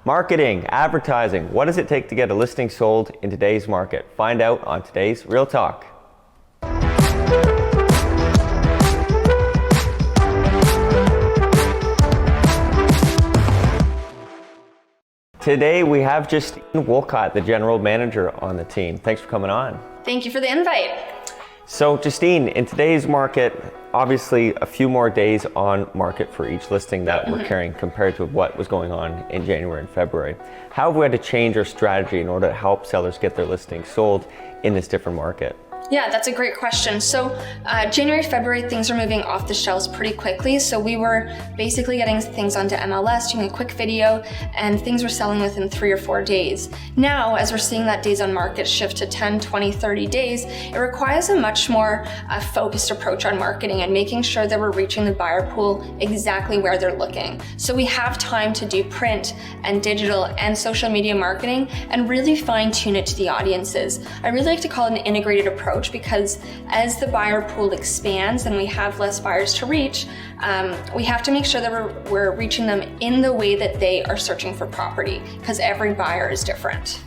Marketing, advertising, what does it take to get a listing sold in today's market? Find out on today's Real Talk. Today we have Justine Wolcott, the General Manager on the team. Thanks for coming on. Thank you for the invite. So Justine, in today's market, obviously a few more days on market for each listing that we're carrying compared to what was going on in January and February. How have we had to change our strategy in order to help sellers get their listings sold in this different market? Yeah, that's a great question. So January, February, things are moving off the shelves pretty quickly. So we were basically getting things onto MLS, doing a quick video, and things were selling within 3 or 4 days. Now, as we're seeing that days on market shift to 10, 20, 30 days, it requires a much more focused approach on marketing and making sure that we're reaching the buyer pool exactly where they're looking. So we have time to do print and digital and social media marketing and really fine tune it to the audiences. I really like to call it an integrated approach, because as the buyer pool expands and we have less buyers to reach, we have to make sure that we're reaching them in the way that they are searching for property, because every buyer is different.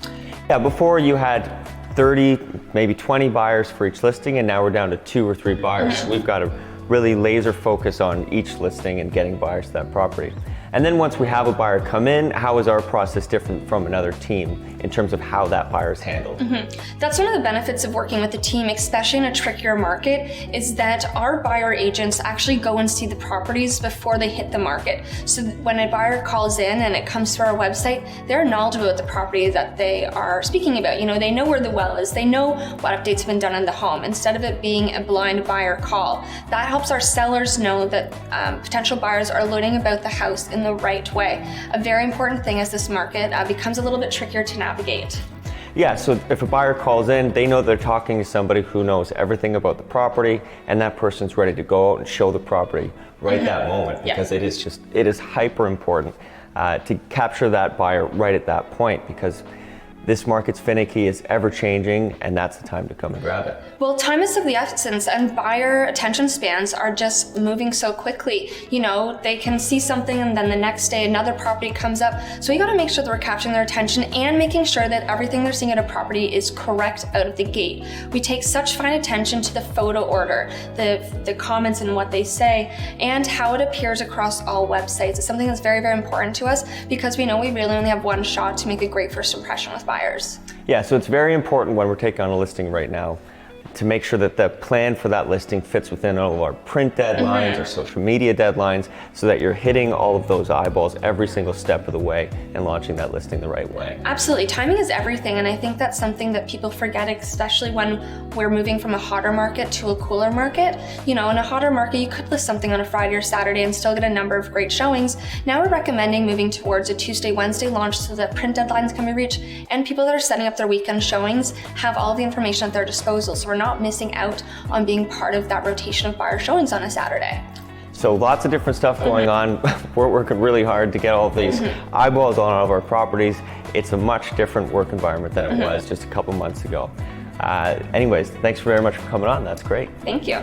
Yeah, before you had 30, maybe 20 buyers for each listing, and now we're down to 2 or 3 buyers. We've got to really laser focus on each listing and getting buyers to that property. And then once we have a buyer come in, how is our process different from another team in terms of how that buyer is handled? That's one of the benefits of working with a team, especially in a trickier market, is that our buyer agents actually go and see the properties before they hit the market. So when a buyer calls in and it comes to our website, they're knowledgeable about the property that they are speaking about. You know, they know where the well is, they know what updates have been done in the home, instead of it being a blind buyer call. That helps our sellers know that potential buyers are learning about the house in the right way. A very important thing as this market becomes a little bit trickier to navigate. Yeah, so if a buyer calls in, they know they're talking to somebody who knows everything about the property, and that person's ready to go out and show the property right that moment, because it is hyper important to capture that buyer right at that point, because this market's finicky, is ever changing, and that's the time to come and grab it. Well, time is of the essence, and buyer attention spans are just moving so quickly. You know, they can see something and then the next day another property comes up. So we gotta make sure that we're capturing their attention and making sure that everything they're seeing at a property is correct out of the gate. We take such fine attention to the photo order, the comments and what they say, and how it appears across all websites. It's something that's very, very important to us, because we know we really only have one shot to make a great first impression with buyers. Yeah, so it's very important when we're taking on a listing right now to make sure that the plan for that listing fits within all of our print deadlines or social media deadlines, so that you're hitting all of those eyeballs every single step of the way and launching that listing the right way. Absolutely, timing is everything, and I think that's something that people forget, especially when we're moving from a hotter market to a cooler market. You know, in a hotter market, you could list something on a Friday or Saturday and still get a number of great showings. Now we're recommending moving towards a Tuesday, Wednesday launch so that print deadlines can be reached, and people that are setting up their weekend showings have all the information at their disposal, so we're not missing out on being part of that rotation of buyer showings on a Saturday. So lots of different stuff going on. We're working really hard to get all of these eyeballs on all of our properties. It's a much different work environment than it was just a couple months ago. Anyways, thanks very much for coming on. That's great. Thank you.